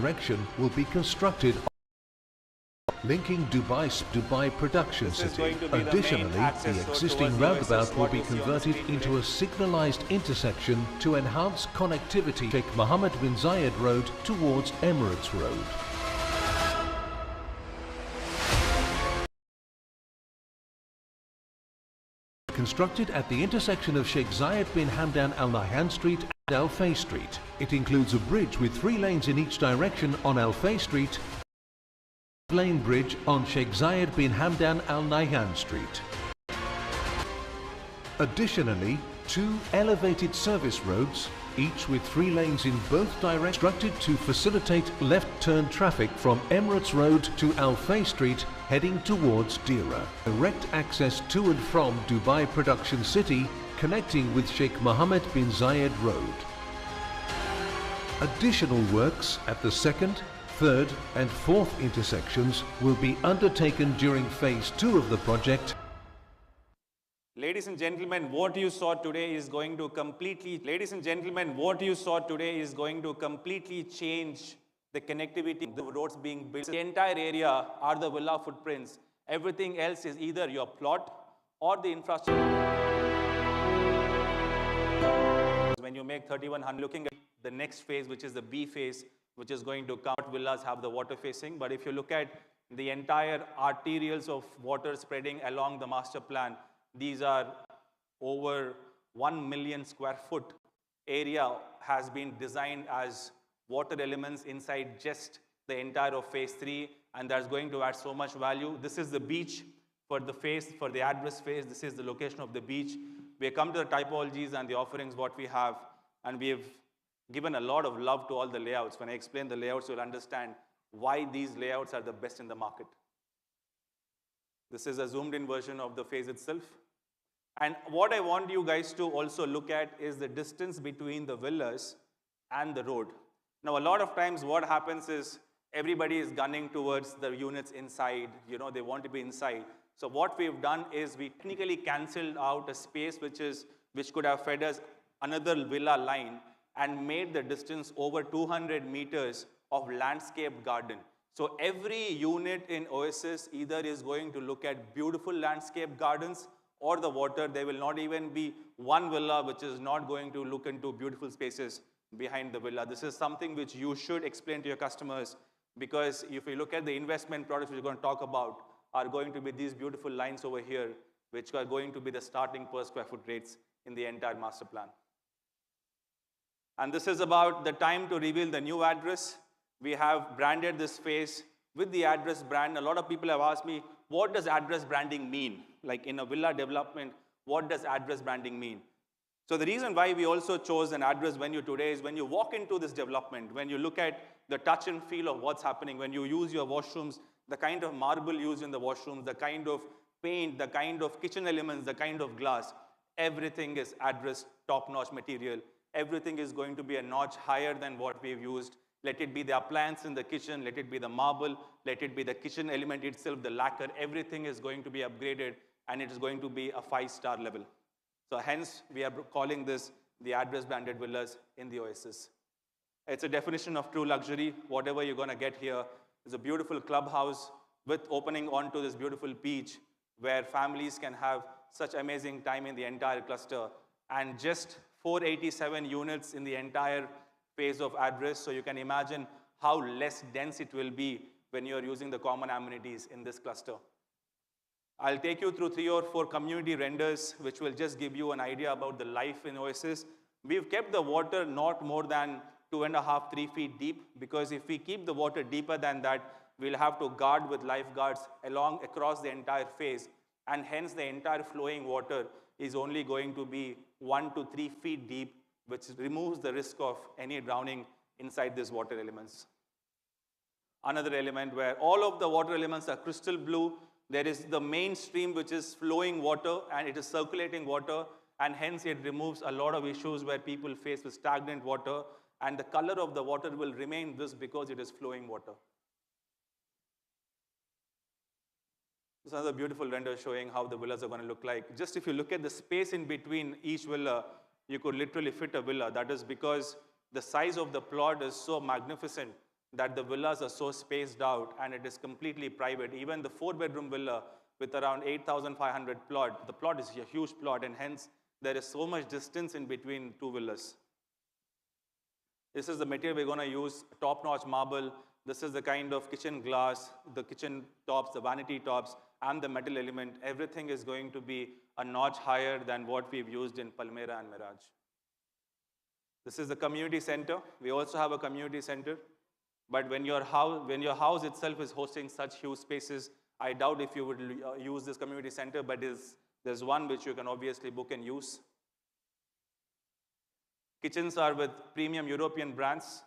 direction will be constructed linking Dubai production city. Additionally, the existing roundabout will be converted into a signalized intersection to enhance connectivity Sheikh Mohammed bin Zayed Road towards Emirates Road. Constructed at the intersection of Sheikh Zayed bin Hamdan Al Nahyan Street and Al Fay Street. It includes a bridge with 3 lanes in each direction on Al Fay Street, lane bridge on Sheikh Zayed bin Hamdan Al Nahyan Street. Additionally, 2 elevated service roads, each with 3 lanes in both directions, constructed to facilitate left turn traffic from Emirates Road to Al Fay Street heading towards Dira. Direct access to and from Dubai Production City connecting with Sheikh Mohammed bin Zayed Road. Additional works at the 2nd, 3rd and 4th intersections will be undertaken during phase 2 of the project. Ladies and gentlemen, what you saw today is going to completely, change the connectivity, the roads being built. The entire area are the villa footprints. Everything else is either your plot or the infrastructure. When you make 3100, looking at the next phase, which is the B phase, which is going to come, villas have the water facing. But if you look at the entire arterials of water spreading along the master plan, these are over 1 million square foot area has been designed as water elements inside just the entire of phase 3, and that's going to add so much value. This is the beach for the phase, for the address phase. This is the location of the beach. We have come to the typologies and the offerings what we have, and we have given a lot of love to all the layouts. When I explain the layouts, you'll understand why these layouts are the best in the market. This is a zoomed in version of the phase itself. And what I want you guys to also look at is the distance between the villas and the road. Now, a lot of times what happens is everybody is gunning towards the units inside, they want to be inside. So what we've done is we technically cancelled out a space which could have fed us another villa line and made the distance over 200 meters of landscape garden. So every unit in Oasis either is going to look at beautiful landscape gardens or the water. There will not even be one villa which is not going to look into beautiful spaces behind the villa. This is something which you should explain to your customers, because if you look at the investment products which we're going to talk about are going to be these beautiful lines over here, which are going to be the starting per square foot rates in the entire master plan. And this is about the time to reveal the new address. We have branded this phase with the address brand. A lot of people have asked me, what does address branding mean? Like in a villa development, what does address branding mean? So the reason why we also chose an address venue today is when you walk into this development, when you look at the touch and feel of what's happening, when you use your washrooms, the kind of marble used in the washrooms, the kind of paint, the kind of kitchen elements, the kind of glass, everything is address top-notch material. Everything is going to be a notch higher than what we've used. Let it be the appliance in the kitchen, let it be the marble, let it be the kitchen element itself, the lacquer, everything is going to be upgraded, and it is going to be a 5-star level. So hence, we are calling this the address branded villas in the Oasis. It's a definition of true luxury. Whatever you're going to get here is a beautiful clubhouse with opening onto this beautiful beach where families can have such amazing time in the entire cluster, and just 487 units in the entire phase of address. So you can imagine how less dense it will be when you're using the common amenities in this cluster. I'll take you through 3 or 4 community renders, which will just give you an idea about the life in Oasis. We've kept the water not more than 2.5, 3 feet deep, because if we keep the water deeper than that, we'll have to guard with lifeguards across the entire phase, and hence the entire flowing water is only going to be 1 to 3 feet deep, which removes the risk of any drowning inside these water elements. Another element where all of the water elements are crystal blue. There is the main stream which is flowing water and it is circulating water, and hence it removes a lot of issues where people face with stagnant water, and the color of the water will remain this because it is flowing water. This is another beautiful render showing how the villas are going to look like. Just if you look at the space in between each villa, you could literally fit a villa. That is because the size of the plot is so magnificent that the villas are so spaced out and it is completely private. Even the 4-bedroom villa with around 8,500 plot, the plot is a huge plot, and hence there is so much distance in between two villas. This is the material we're going to use, top-notch marble. This is the kind of kitchen glass, the kitchen tops, the vanity tops, and the metal element. Everything is going to be a notch higher than what we've used in Palmyra and Mirage. This is the community center. We also have a community center. But when your house itself is hosting such huge spaces, I doubt if you would use this community center, but there's one which you can obviously book and use. Kitchens are with premium European brands.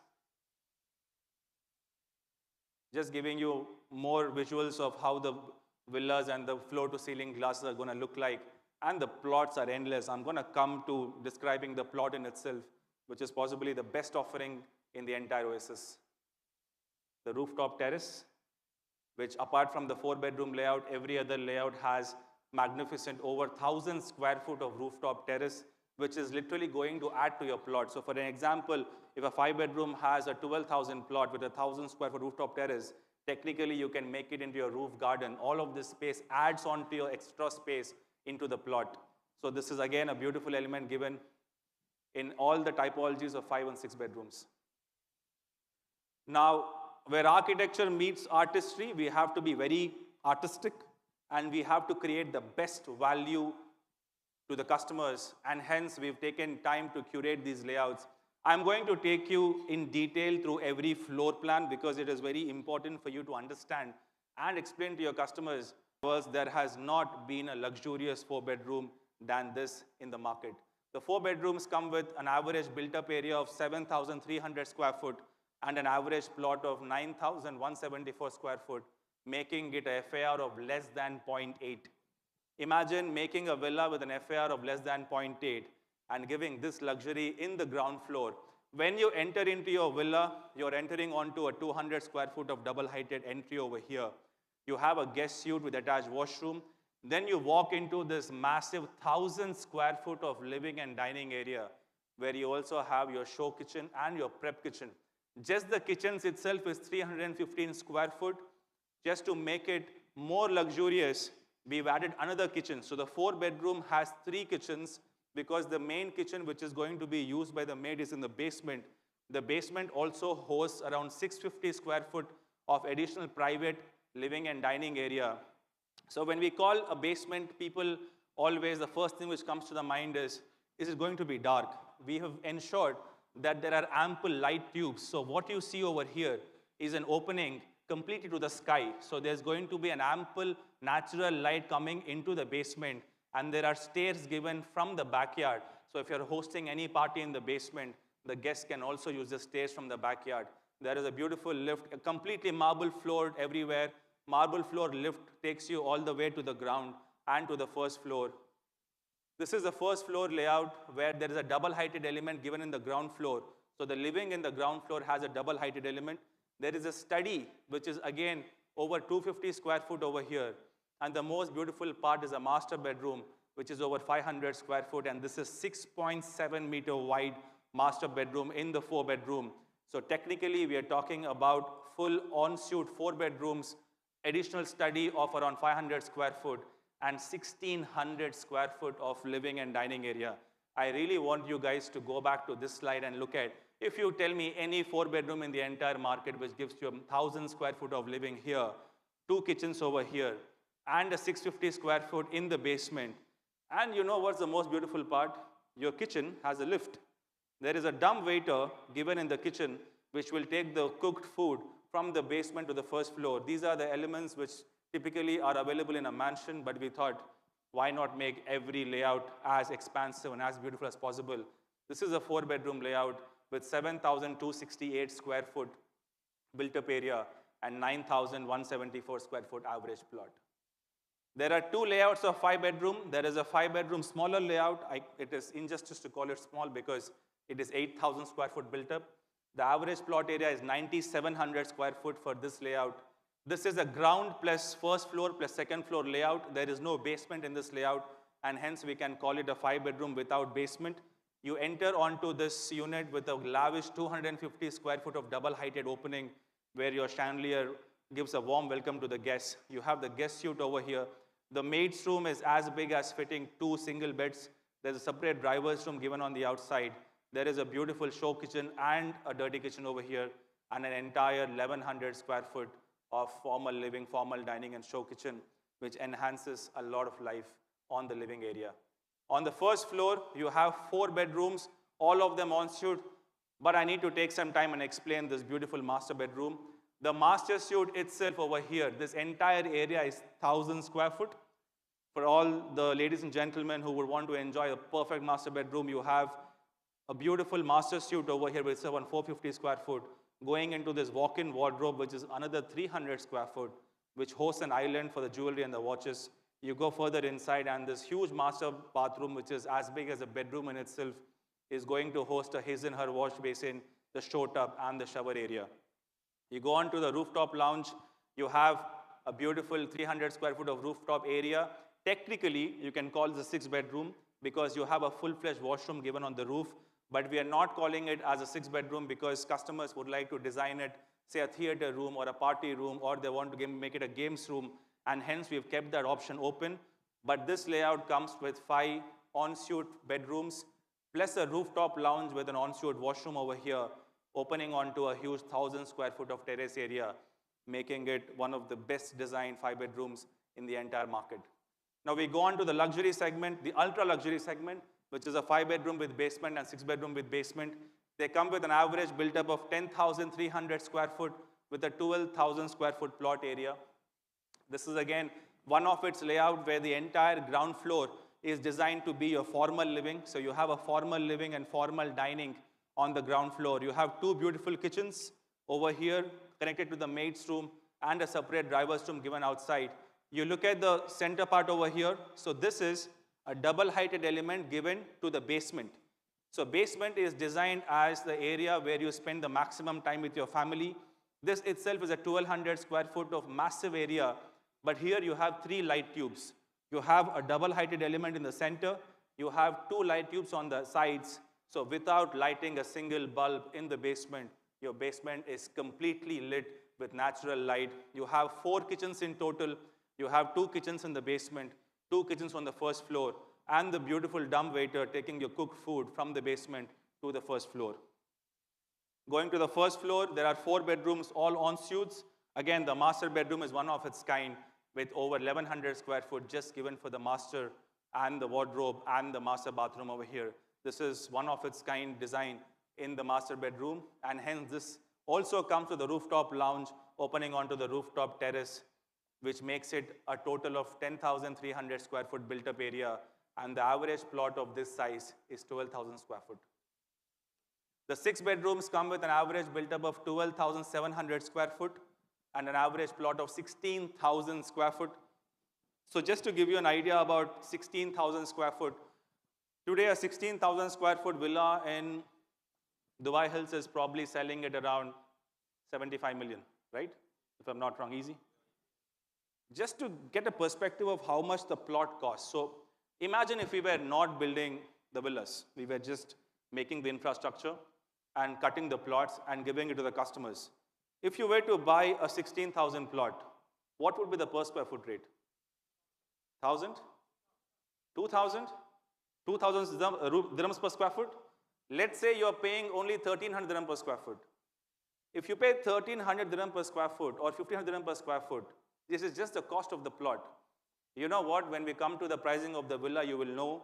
Just giving you more visuals of how the villas and the floor-to-ceiling glasses are going to look like. And the plots are endless. I'm going to come to describing the plot in itself, which is possibly the best offering in the entire Oasis. The rooftop terrace, which apart from the 4-bedroom layout, every other layout has magnificent over 1,000 square foot of rooftop terrace, which is literally going to add to your plot. So for an example, if a 5-bedroom has a 12,000 plot with a 1,000 square foot rooftop terrace, technically you can make it into your roof garden. All of this space adds on to your extra space into the plot. So this is again a beautiful element given in all the typologies of 5 and 6 bedrooms. Now, where architecture meets artistry, we have to be very artistic and we have to create the best value to the customers, and hence we've taken time to curate these layouts. I'm going to take you in detail through every floor plan because it is very important for you to understand and explain to your customers because there has not been a luxurious 4-bedroom than this in the market. The 4 bedrooms come with an average built-up area of 7,300 square foot and an average plot of 9,174 square foot, making it a FAR of less than 0.8. Imagine making a villa with an FAR of less than 0.8 and giving this luxury in the ground floor. When you enter into your villa, you're entering onto a 200 square foot of double-heighted entry over here. You have a guest suite with attached washroom. Then you walk into this massive 1,000 square foot of living and dining area where you also have your show kitchen and your prep kitchen. Just the kitchens itself is 315 square foot. Just to make it more luxurious, we've added another kitchen. So the 4-bedroom has 3 kitchens because the main kitchen, which is going to be used by the maid, is in the basement. The basement also hosts around 650 square foot of additional private living and dining area. So when we call a basement, people always, the first thing which comes to the mind is it going to be dark? We have ensured that there are ample light tubes. So what you see over here is an opening completely to the sky. So there's going to be an ample natural light coming into the basement, and there are stairs given from the backyard. So if you're hosting any party in the basement, the guests can also use the stairs from the backyard. There is a beautiful lift, a completely marble floored everywhere. Marble floor lift takes you all the way to the ground and to the first floor. This is the first floor layout where there is a double-heighted element given in the ground floor. So the living in the ground floor has a double-heighted element. There is a study, which is again over 250 square foot over here. And the most beautiful part is a master bedroom, which is over 500 square foot. And this is 6.7 meter wide master bedroom in the 4-bedroom. So technically, we are talking about full en-suite 4 bedrooms, additional study of around 500 square foot, and 1,600 square foot of living and dining area. I really want you guys to go back to this slide and look at, if you tell me any 4-bedroom in the entire market which gives you 1,000 square foot of living here, 2 kitchens over here, and a 650 square foot in the basement. And you know what's the most beautiful part? Your kitchen has a lift. There is a dumb waiter given in the kitchen which will take the cooked food from the basement to the first floor. These are the elements which typically are available in a mansion, but we thought, why not make every layout as expansive and as beautiful as possible? This is a 4-bedroom layout with 7,268 square foot built-up area and 9,174 square foot average plot. There are 2 layouts of 5-bedroom. There is a 5-bedroom smaller layout. It is injustice to call it small because it is 8,000 square foot built up. The average plot area is 9,700 square foot for this layout. This is a ground plus first floor plus second floor layout. There is no basement in this layout, and hence we can call it a 5-bedroom without basement. You enter onto this unit with a lavish 250 square foot of double-heighted opening where your chandelier gives a warm welcome to the guests. You have the guest suite over here. The maid's room is as big as fitting 2 single beds. There's a separate driver's room given on the outside. There is a beautiful show kitchen and a dirty kitchen over here, and an entire 1,100 square foot of formal living, formal dining and show kitchen, which enhances a lot of life on the living area. On the first floor, you have 4 bedrooms, all of them en suite, but I need to take some time and explain this beautiful master bedroom. The master suite itself over here, this entire area is 1,000 square foot. For all the ladies and gentlemen who would want to enjoy a perfect master bedroom, you have a beautiful master suite over here, which is around 450 square foot, going into this walk-in wardrobe, which is another 300 square foot, which hosts an island for the jewelry and the watches. You go further inside, and this huge master bathroom, which is as big as a bedroom in itself, is going to host a his and her wash basin, the show tub, and the shower area. You go on to the rooftop lounge. You have a beautiful 300 square foot of rooftop area. Technically, you can call this a 6-bedroom because you have a full-fledged washroom given on the roof, but we are not calling it as a 6-bedroom because customers would like to design it, say a theater room or a party room, or they want to make it a games room, and hence we've kept that option open. But this layout comes with 5 en-suite bedrooms, plus a rooftop lounge with an en-suite washroom over here, opening onto a huge 1,000 square foot of terrace area, making it one of the best designed 5 bedrooms in the entire market. Now we go on to the luxury segment, the ultra luxury segment, which is a 5-bedroom with basement and 6-bedroom with basement. They come with an average built up of 10,300 square foot with a 12,000 square foot plot area. This is again one of its layout where the entire ground floor is designed to be your formal living. So you have a formal living and formal dining on the ground floor. You have 2 beautiful kitchens over here connected to the maid's room and a separate driver's room given outside. You look at the center part over here. So this is a double-heighted element given to the basement. So basement is designed as the area where you spend the maximum time with your family. This itself is a 1,200 square foot of massive area, but here you have 3 light tubes. You have a double-heighted element in the center. You have 2 light tubes on the sides. So without lighting a single bulb in the basement, your basement is completely lit with natural light. You have 4 kitchens in total. You have 2 kitchens in the basement, 2 kitchens on the first floor, and the beautiful dumb waiter taking your cooked food from the basement to the first floor. Going to the first floor, there are 4 bedrooms, all en suites. Again, the master bedroom is one of its kind with over 1,100 square foot just given for the master and the wardrobe and the master bathroom over here. This is one of its kind design in the master bedroom, and hence this also comes with the rooftop lounge opening onto the rooftop terrace, which makes it a total of 10,300 square foot built up area, and the average plot of this size is 12,000 square foot. The 6 bedrooms come with an average built up of 12,700 square foot and an average plot of 16,000 square foot. So just to give you an idea about 16,000 square foot, today a 16,000 square foot villa in Dubai Hills is probably selling at around 75 million, right? If I'm not wrong, easy. Just to get a perspective of how much the plot costs. So imagine if we were not building the villas. We were just making the infrastructure and cutting the plots and giving it to the customers. If you were to buy a 16,000 plot, what would be the per square foot rate? 1,000? 2,000? 2,000 dirhams per square foot? Let's say you're paying only 1,300 dirham per square foot. If you pay 1,300 dirham per square foot or 1,500 dirham per square foot, this is just the cost of the plot. You know what? When we come to the pricing of the villa, you will know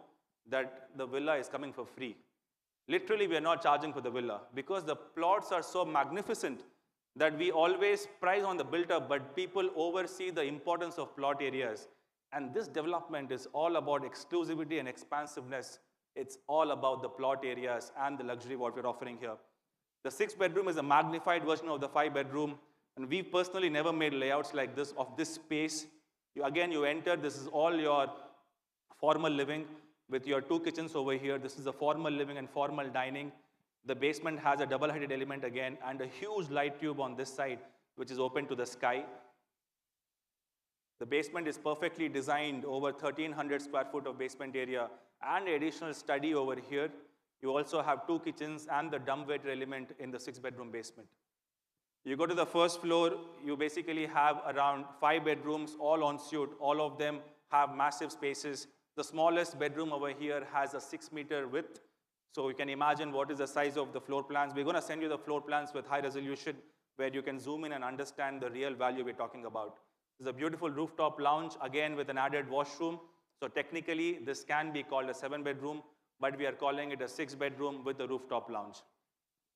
that the villa is coming for free. Literally, we are not charging for the villa because the plots are so magnificent that we always price on the built-up, but people oversee the importance of plot areas. And this development is all about exclusivity and expansiveness. It's all about the plot areas and the luxury what we're offering here. The 6 bedroom is a magnified version of the 5 bedroom. And we've personally never made layouts like this of this space. Again, you enter, this is all your formal living with your 2 kitchens over here. This is a formal living and formal dining. The basement has a double-heighted element again and a huge light tube on this side, which is open to the sky. The basement is perfectly designed, over 1,300 square foot of basement area and additional study over here. You also have 2 kitchens and the dumbwaiter element in the 6 bedroom basement. You go to the first floor, you basically have around 5 bedrooms, all en suite. All of them have massive spaces. The smallest bedroom over here has a 6-meter width. So you can imagine what is the size of the floor plans. We're going to send you the floor plans with high resolution where you can zoom in and understand the real value we're talking about. There's a beautiful rooftop lounge, again with an added washroom. So technically, this can be called a 7-bedroom, but we are calling it a 6-bedroom with a rooftop lounge.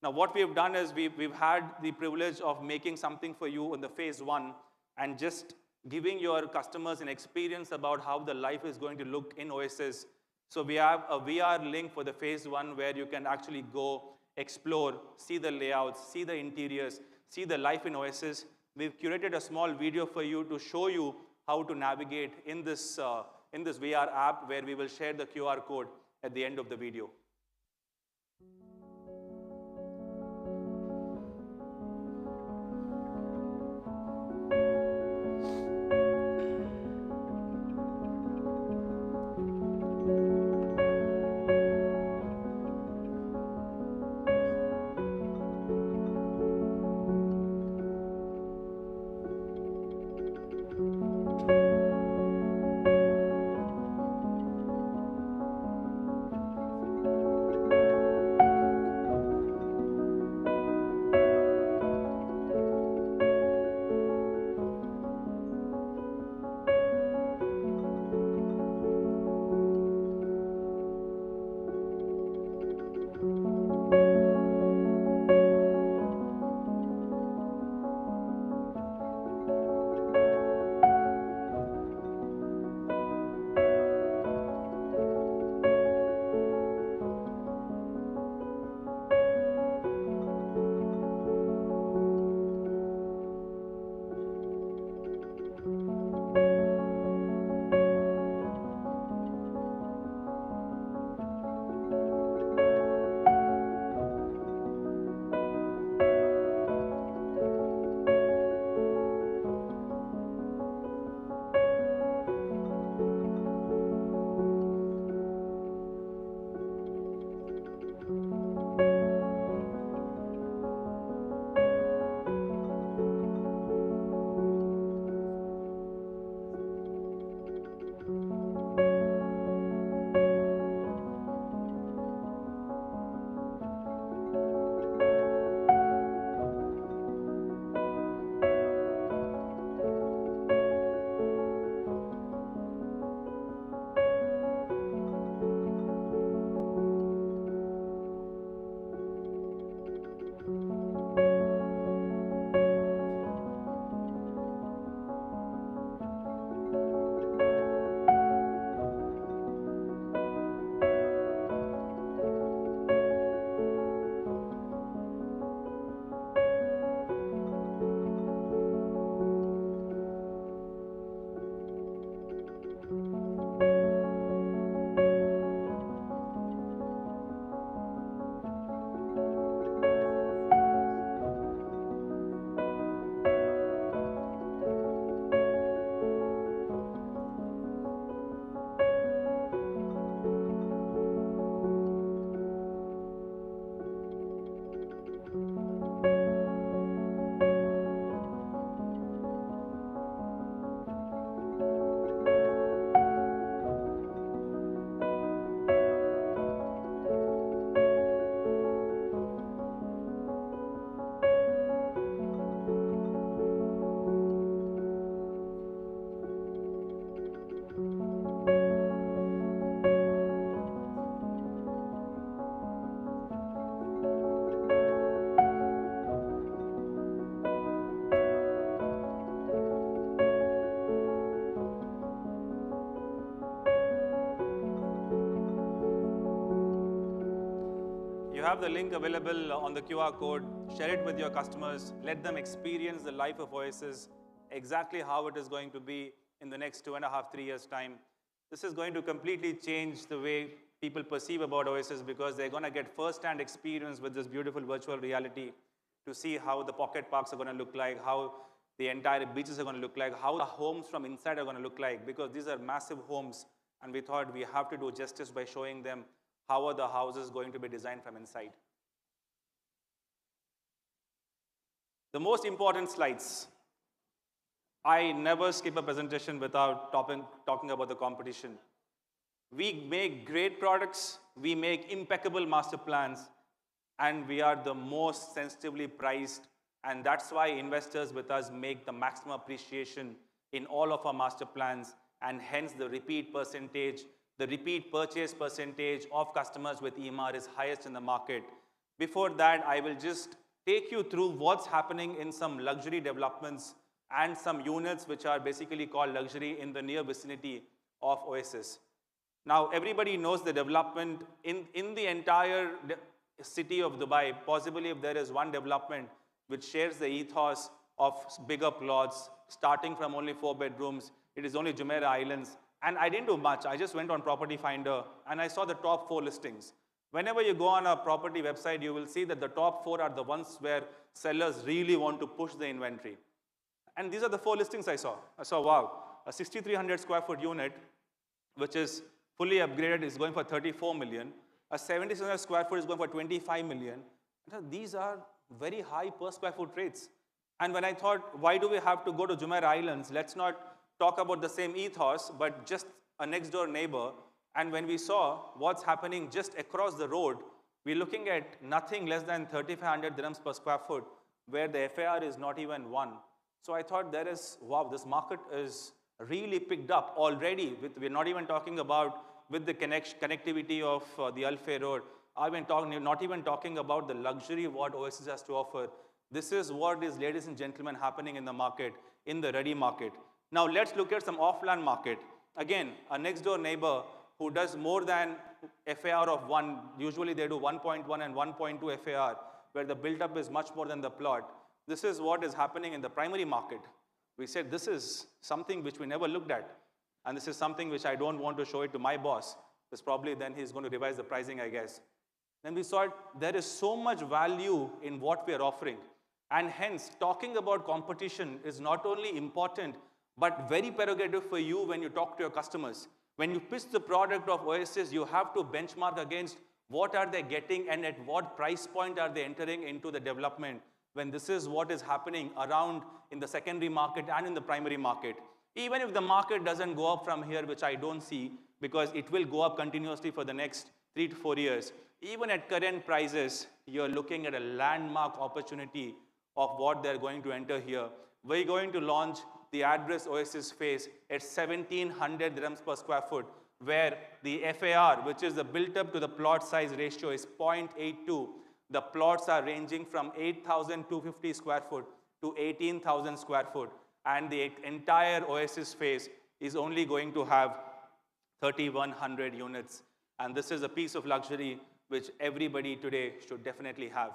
Now, what we've done is we've had the privilege of making something for you in the phase 1 and just giving your customers an experience about how the life is going to look in Oasis. So we have a VR link for the phase 1 where you can actually go, explore, see the layouts, see the interiors, see the life in Oasis. We've curated a small video for you to show you how to navigate in this VR app where we will share the QR code at the end of the video. You have the link available on the QR code. Share it with your customers. Let them experience the life of Oasis, exactly how it is going to be in the next 2.5, 3 years' time. This is going to completely change the way people perceive about Oasis because they're going to get first-hand experience with this beautiful virtual reality to see how the pocket parks are going to look like, how the entire beaches are going to look like, how the homes from inside are going to look like, because these are massive homes, and we thought we have to do justice by showing them how are the houses going to be designed from inside. The most important slides. I never skip a presentation without talking about the competition. We make great products, we make impeccable master plans, and we are the most sensitively priced, and that's why investors with us make the maximum appreciation in all of our master plans, and hence the repeat percentage, the repeat purchase percentage of customers with EMR is highest in the market. Before that, I will just take you through what's happening in some luxury developments and some units which are basically called luxury in the near vicinity of Oasis. Now, everybody knows the development in the entire city of Dubai. Possibly if there is one development which shares the ethos of bigger plots, starting from only 4 bedrooms, it is only Jumeirah Islands. And I didn't do much. I just went on Property Finder and I saw the top 4 listings. Whenever you go on a property website, you will see that the top 4 are the ones where sellers really want to push the inventory. And these are the 4 listings I saw. I saw, wow, a 6,300 square foot unit, which is fully upgraded, is going for 34 million. A 7,600 square foot is going for 25 million. These are very high per square foot rates. And when I thought, why do we have to go to Jumeirah Islands? Let's not talk about the same ethos, but just a next door neighbor. And when we saw what's happening just across the road, we're looking at nothing less than 3,500 dirhams per square foot, where the FAR is not even 1. So I thought there is, wow, this market is really picked up already. We're not even talking about with the connectivity of the Al Fay Road. Not even talking about the luxury what Oasis has to offer. This is what is, ladies and gentlemen, happening in the market, in the ready market. Now let's look at some off-land market. Again, a next door neighbor who does more than FAR of 1, usually they do 1.1 and 1.2 FAR, where the build-up is much more than the plot. This is what is happening in the primary market. We said this is something which we never looked at. And this is something which I don't want to show it to my boss. Because probably then he's going to revise the pricing, I guess. Then we saw there is so much value in what we are offering. And hence, talking about competition is not only important, but very prerogative for you when you talk to your customers. When you pitch the product of Oasis, you have to benchmark against what are they getting and at what price point are they entering into the development, when this is what is happening around in the secondary market and in the primary market. Even if the market doesn't go up from here, which I don't see, because it will go up continuously for the next 3 to 4 years, even at current prices, you're looking at a landmark opportunity of what they're going to enter here. We're going to launch the address Oasis phase at 1,700 dirhams per square foot, where the FAR, which is the built up to the plot size ratio, is 0.82. The plots are ranging from 8,250 square foot to 18,000 square foot. And the entire Oasis phase is only going to have 3,100 units. And this is a piece of luxury which everybody today should definitely have.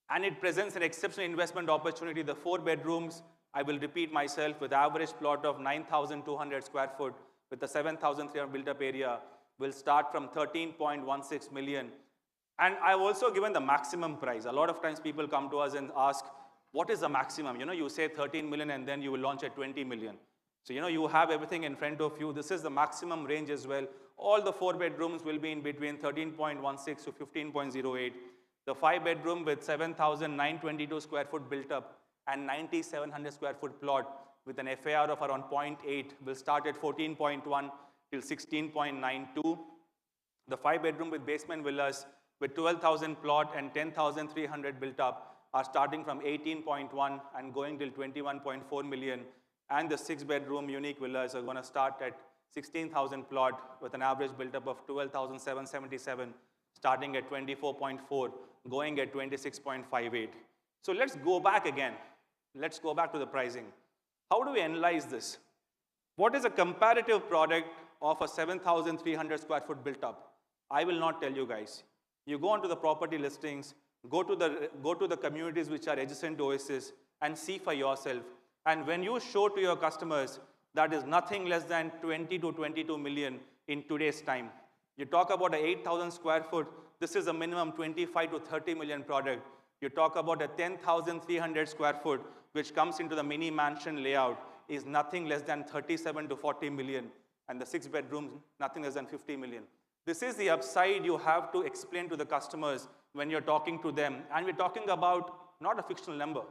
And it presents an exceptional investment opportunity. The 4 bedrooms, I will repeat myself, with average plot of 9,200 square foot, with the 7,300 built-up area, will start from 13.16 million. And I've also given the maximum price. A lot of times people come to us and ask, what is the maximum? You know, you say 13 million and then you will launch at 20 million. So, you know, you have everything in front of you. This is the maximum range as well. All the 4 bedrooms will be in between 13.16 to 15.08. The 5 bedroom with 7,922 square foot built up and 9,700 square foot plot with an FAR of around 0.8 will start at 14.1 till 16.92. The 5 bedroom with basement villas with 12,000 plot and 10,300 built up are starting from 18.1 and going till 21.4 million. And the 6 bedroom unique villas are going to start at 16,000 plot with an average built up of 12,777, starting at 24.4, going at 26.58. So let's go back again. Let's go back to the pricing. How do we analyze this? What is a comparative product of a 7,300 square foot built up? I will not tell you guys. You go onto the property listings, go to the communities which are adjacent to Oasis and see for yourself. And when you show to your customers that is nothing less than 20 to 22 million in today's time. You talk about an 8,000 square foot, this is a minimum 25 to 30 million product. You talk about a 10,300 square foot, which comes into the mini mansion layout, is nothing less than 37 to 40 million. And the 6 bedrooms, nothing less than 50 million. This is the upside you have to explain to the customers when you're talking to them. And we're talking about not a fictional number.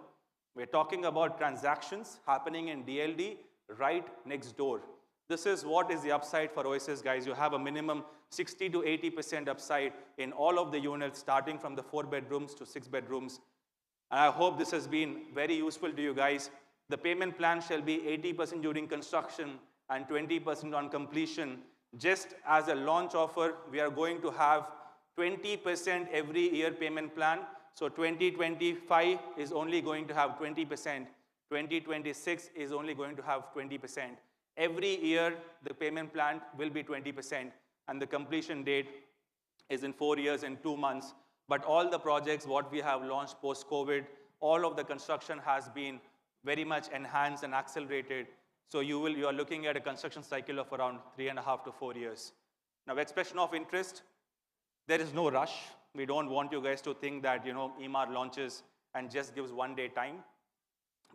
We're talking about transactions happening in DLD right next door. This is what is the upside for Oasis, guys. You have a minimum 60 to 80% upside in all of the units, starting from the 4 bedrooms to 6 bedrooms. And I hope this has been very useful to you guys. The payment plan shall be 80% during construction and 20% on completion. Just as a launch offer, we are going to have 20% every year payment plan. So 2025 is only going to have 20%. 2026 is only going to have 20%. Every year, the payment plan will be 20%. And the completion date is in 4 years and 2 months. But all the projects, what we have launched post-COVID, all of the construction has been very much enhanced and accelerated. So you are looking at a construction cycle of around 3.5 to 4 years. Now, expression of interest, there is no rush. We don't want you guys to think that, EMAR launches and just gives 1 day time.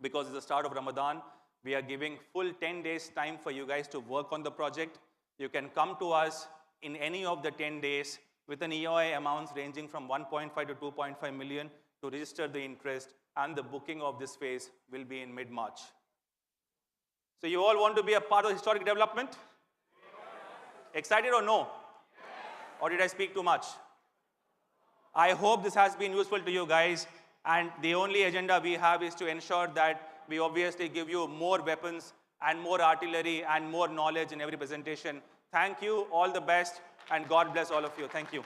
Because it's the start of Ramadan, we are giving full 10 days time for you guys to work on the project. You can come to us in any of the 10 days with an EOI amounts ranging from 1.5 to 2.5 million to register the interest, and the booking of this phase will be in mid-March. So you all want to be a part of historic development? Excited or no? Or did I speak too much? I hope this has been useful to you guys, and the only agenda we have is to ensure that we obviously give you more weapons and more artillery and more knowledge in every presentation. Thank you, all the best, and God bless all of you. Thank you.